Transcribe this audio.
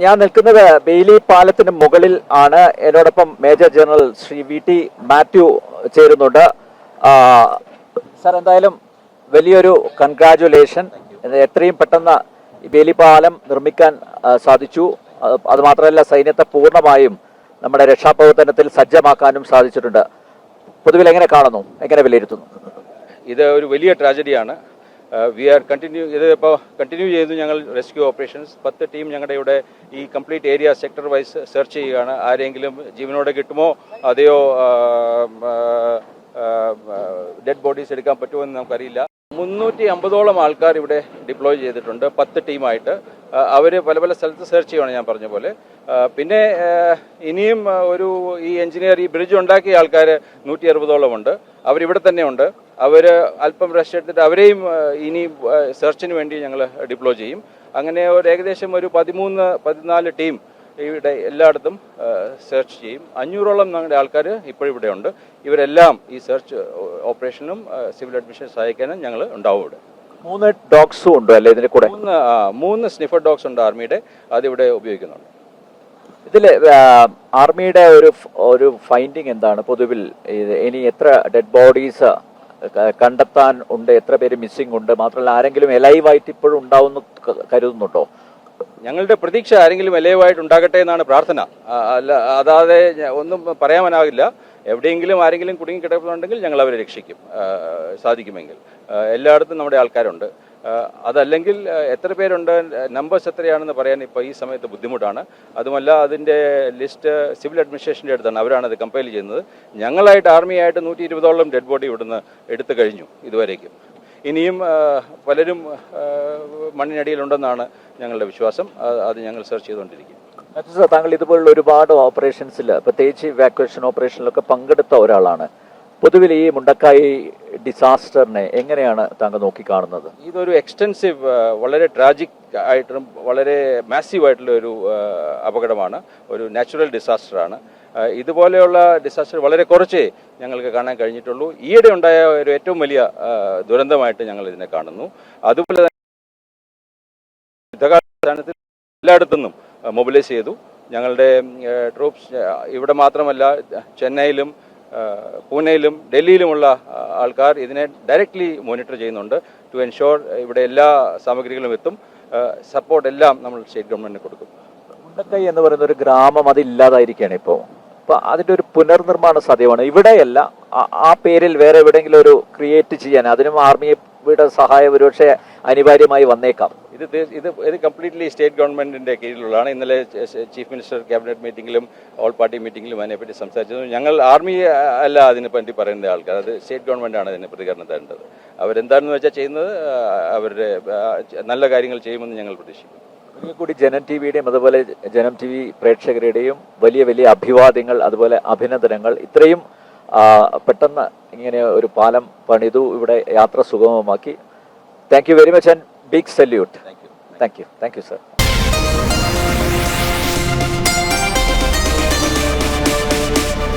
ഞാൻ നിൽക്കുന്നത് ബെയിലി പാലത്തിന് മുകളിൽ ആണ്. എന്നോടൊപ്പം മേജർ ജനറൽ ശ്രീ വി.ടി. മാത്യു ചേരുന്നുണ്ട്. സാർ, എന്തായാലും വലിയൊരു കൺഗ്രാജുലേഷൻ. എത്രയും പെട്ടെന്ന് ബെയിലി പാലം നിർമ്മിക്കാൻ സാധിച്ചു. അതുമാത്രമല്ല, സൈന്യത്തെ പൂർണ്ണമായും നമ്മുടെ രക്ഷാപ്രവർത്തനത്തിൽ സജ്ജമാക്കാനും സാധിച്ചിട്ടുണ്ട്. പൊതുവിൽ എങ്ങനെ കാണുന്നു, എങ്ങനെ വിലയിരുത്തുന്നു? ഇത് ഒരു വലിയ ട്രാജഡിയാണ്. ഇതിപ്പോൾ കണ്ടിന്യൂ ചെയ്തു ഞങ്ങൾ റെസ്ക്യൂ ഓപ്പറേഷൻസ്. 10 ടീം ഞങ്ങളുടെ ഇവിടെ ഈ complete area sector vice search ചെയ്യുകയാണ്. ആരെങ്കിലും ജീവനോടെ കിട്ടുമോ, അതെയോ ഡെഡ് ബോഡീസ് എടുക്കാൻ പറ്റുമോ എന്ന് നമുക്കറിയില്ല. 350ഓളം ആൾക്കാർ ഇവിടെ ഡിപ്ലോയ് ചെയ്തിട്ടുണ്ട് 10 ടീമായിട്ട്. അവർ പല പല സ്ഥലത്ത് സെർച്ച് ചെയ്യുകയാണ് ഞാൻ പറഞ്ഞ പോലെ. പിന്നെ ഇനിയും ഈ എഞ്ചിനീയർ ഈ ബ്രിഡ്ജ് ഉണ്ടാക്കിയ ആൾക്കാർ 160ഓളം ഉണ്ട്. അവരിവിടെ തന്നെ ഉണ്ട്. അവർ അല്പം റെസ്റ്റ് എടുത്തിട്ട് അവരെയും ഇനി സെർച്ചിന് വേണ്ടി ഞങ്ങൾ ഡിപ്ലോയ് ചെയ്യും. അങ്ങനെ ഏകദേശം 13-14 ടീം ഇവിടെ എല്ലായിടത്തും സെർച്ച് ചെയ്യും. 500ഓളം ഞങ്ങളുടെ ആൾക്കാർ ഇപ്പോഴിവിടെ ഉണ്ട്. ഇവരെല്ലാം ഈ സെർച്ച് ഓപ്പറേഷനും സിവിൽ അഡ്മിഷൻ സഹായിക്കാനും ഞങ്ങൾ ഉണ്ടാവും ഇവിടെ. 3 ഡോഗ്സും ഉണ്ട് അല്ലേ ഇതിന്റെ കൂടെ? 3 സ്നിഫർ ഡോഗ്സ് ഉണ്ട് ആർമിയുടെ, അതിവിടെ ഉപയോഗിക്കുന്നുണ്ട്. ഇതില് ആർമിയുടെ ഒരു ഫൈൻഡിങ് എന്താണ് പൊതുവിൽ? ഇനി എത്ര ഡെഡ് ബോഡീസ് കണ്ടെത്താൻ ഉണ്ട്, എത്ര പേര് മിസ്സിംഗ് ഉണ്ട്? മാത്രമല്ല, ആരെങ്കിലും എലൈവായിട്ട് ഇപ്പോഴും ഉണ്ടാവുമെന്ന് കരുതുന്നുണ്ടോ? ഞങ്ങളുടെ പ്രതീക്ഷ ആരെങ്കിലും എലൈവായിട്ട് ഉണ്ടാകട്ടെ എന്നാണ് പ്രാർത്ഥന. അതാതെ ഒന്നും പറയാനാകില്ല. എവിടെയെങ്കിലും ആരെങ്കിലും കുടുങ്ങി കിടക്കുന്നുണ്ടെങ്കിൽ ഞങ്ങൾ അവരെ രക്ഷിക്കും സാധിക്കുമെങ്കിൽ. എല്ലായിടത്തും നമ്മുടെ ആൾക്കാരുണ്ട്. അതല്ലെങ്കിൽ എത്ര പേരുണ്ട്, നമ്പേഴ്സ് എത്രയാണെന്ന് പറയാൻ ഇപ്പോൾ ഈ സമയത്ത് ബുദ്ധിമുട്ടാണ്. അതുമല്ല, അതിൻ്റെ ലിസ്റ്റ് സിവിൽ അഡ്മിനിസ്ട്രേഷൻ്റെ അടുത്താണ്, അവരാണത് കമ്പൈൽ ചെയ്യുന്നത്. ഞങ്ങളായിട്ട് ആർമിയായിട്ട് 120ഓളം ഡെഡ് ബോഡി ഇവിടുന്ന് എടുത്തു കഴിഞ്ഞു ഇതുവരേക്കും. ഇനിയും പലരും മണ്ണിനടിയിലുണ്ടെന്നാണ് ഞങ്ങളുടെ വിശ്വാസം. അത് ഞങ്ങൾ സെർച്ച് ചെയ്തുകൊണ്ടിരിക്കും. താങ്കൾ ഇതുപോലുള്ള ഒരുപാട് ഓപ്പറേഷൻസിൽ, പ്രത്യേകിച്ച് ഇവാക്വേഷൻ ഓപ്പറേഷനിലൊക്കെ പങ്കെടുത്ത ഒരാളാണ്. പൊതുവിൽ ഈ മുണ്ടക്കായി ഡിസാസ്റ്ററിനെ എങ്ങനെയാണ് താങ്കൾ നോക്കിക്കാണുന്നത്? ഇതൊരു എക്സ്റ്റെൻസീവ്, വളരെ ട്രാജിക് ആയിട്ടും വളരെ മാസീവായിട്ടുള്ള ഒരു അപകടമാണ്. ഒരു നാച്ചുറൽ ഡിസാസ്റ്ററാണ്. ഇതുപോലെയുള്ള ഡിസാസ്റ്റർ വളരെ കുറച്ചേ ഞങ്ങൾക്ക് കാണാൻ കഴിഞ്ഞിട്ടുള്ളൂ. ഈയിടെ ഉണ്ടായ ഒരു ഏറ്റവും വലിയ ദുരന്തമായിട്ട് ഞങ്ങൾ ഇതിനെ കാണുന്നു. അതുപോലെ തന്നെ യുദ്ധകാലാടിസ്ഥാനത്തിൽ എല്ലായിടത്തുനിന്നും മൊബിലൈസ് ചെയ്തു. ഞങ്ങളുടെ ട്രൂപ്സ് ഇവിടെ മാത്രമല്ല, ചെന്നൈയിലും പൂനെയിലും ഡൽഹിയിലുമുള്ള ആൾക്കാർ ഇതിനെ ഡയറക്റ്റ്ലി മോണിറ്റർ ചെയ്യുന്നുണ്ട്. ടു എൻഷുർ ഇവിടെ എല്ലാ സാമഗ്രികളും എത്തും. സപ്പോർട്ട് എല്ലാം നമ്മൾ സ്റ്റേറ്റ് ഗവൺമെന്റിന് കൊടുക്കും. മുണ്ടക്കൈ എന്ന് പറയുന്ന ഒരു ഗ്രാമം അത് ഇല്ലാതായിരിക്കുകയാണ് ഇപ്പോൾ. അപ്പോൾ അതിൻ്റെ ഒരു പുനർനിർമ്മാണ സാധ്യമാണ്. ഇവിടെയല്ല, ആ പേരിൽ വേറെ എവിടെയെങ്കിലും ഒരു ക്രിയേറ്റ് ചെയ്യാൻ അതിനും ആർമിയുടെ സഹായം ഒരുപക്ഷെ അനിവാര്യമായി വന്നേക്കാം. ഇത് കംപ്ലീറ്റ്ലി സ്റ്റേറ്റ് ഗവൺമെന്റിന്റെ കീഴിലുള്ളതാണ്. ഇന്നലെ ചീഫ് മിനിസ്റ്റർ ക്യാബിനറ്റ് മീറ്റിംഗിലും ഓൾ പാർട്ടി മീറ്റിംഗിലും അതിനെപ്പറ്റി സംസാരിച്ചത്. ഞങ്ങൾ ആർമി അല്ല അതിനെപ്പറ്റി പറയുന്ന ആൾക്കാർ, അത് സ്റ്റേറ്റ് ഗവൺമെന്റാണ് അതിന് പ്രതികരണം തരേണ്ടത്. അവരെന്താണെന്ന് വെച്ചാൽ ചെയ്യുന്നത്, അവരുടെ നല്ല കാര്യങ്ങൾ ചെയ്യുമെന്ന് ഞങ്ങൾ പ്രതീക്ഷിക്കുന്നു. ഒരിക്കൽ കൂടി ജനം ടിവിയുടെയും അതുപോലെ ജനം ടി വി പ്രേക്ഷകരുടെയും വലിയ വലിയ അഭിവാദ്യങ്ങൾ, അതുപോലെ അഭിനന്ദനങ്ങൾ. ഇത്രയും പെട്ടെന്ന് ഇങ്ങനെ ഒരു പാലം പണിതു, ഇവിടെ യാത്ര സുഗമമാക്കി. Thank you very much and big salute. Thank you, sir.